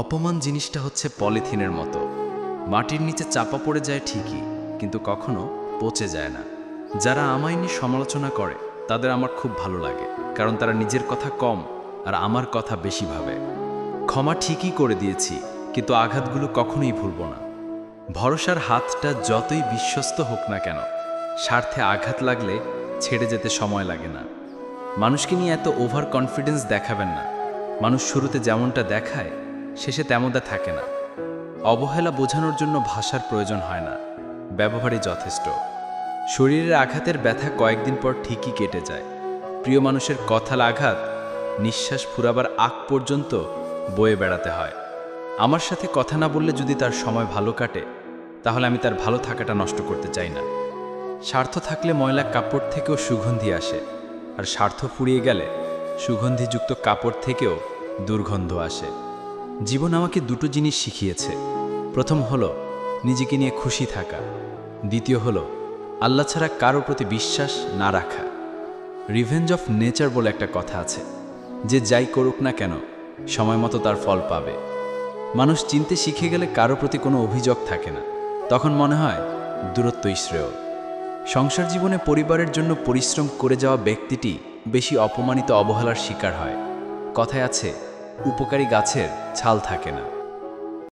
অপমান জিনিসটা হচ্ছে পলিথিনের মতো, মাটির নিচে চাপা পড়ে যায় ঠিকই, কিন্তু কখনো পচে যায় না। যারা আমায় নিয়ে সমালোচনা করে তাদের আমার খুব ভালো লাগে, কারণ তারা নিজের কথা কম আর আমার কথা বেশি ভাবে। ক্ষমা ঠিকই করে দিয়েছি, কিন্তু আঘাতগুলো কখনোই ভুলব না। ভরসার হাতটা যতই বিশ্বস্ত হোক না কেন, স্বার্থে আঘাত লাগলে ছেড়ে যেতে সময় লাগে না। মানুষকে নিয়ে এত ওভার কনফিডেন্স দেখাবেন না। মানুষ শুরুতে যেমনটা দেখায় শেষে তেমনটা থাকে না। অবহেলা বোঝানোর জন্য ভাষার প্রয়োজন হয় না, ব্যবহারই যথেষ্ট। শরীরের আঘাতের ব্যথা কয়েকদিন পর ঠিকই কেটে যায়। প্রিয় মানুষের কথার আঘাত নিঃশ্বাস ফুরাবার আগ পর্যন্ত বয়ে বেড়াতে হয়। আমার সাথে কথা না বললে যদি তার সময় ভালো কাটে, তাহলে আমি তার ভালো থাকাটা নষ্ট করতে চাই না। স্বার্থ থাকলে ময়লা কাপড় থেকেও সুগন্ধি আসে, আর স্বার্থ ফুরিয়ে গেলে সুগন্ধিযুক্ত কাপড় থেকেও দুর্গন্ধ আসে। জীবন আমাকে দুটো জিনিস শিখিয়েছে। প্রথম হলো নিজেকে নিয়ে খুশি থাকা, দ্বিতীয় হলো আল্লাহ ছাড়া কারো প্রতি বিশ্বাস না রাখা। রিভেঞ্জ অফ নেচার বলে একটা কথা আছে, যে যাই করুক না কেন সময় মতো তার ফল পাবে। মানুষ চিনতে শিখে গেলে কারো প্রতি কোনো অভিযোগ থাকে না, তখন মনে হয় দূরত্বই শ্রেয়। সংসার জীবনে পরিবারের জন্য পরিশ্রম করে যাওয়া ব্যক্তিটি বেশি অপমানিত অবহেলার শিকার হয়। কথায় আছে, উপকারী গাছের ছাল থাকে না।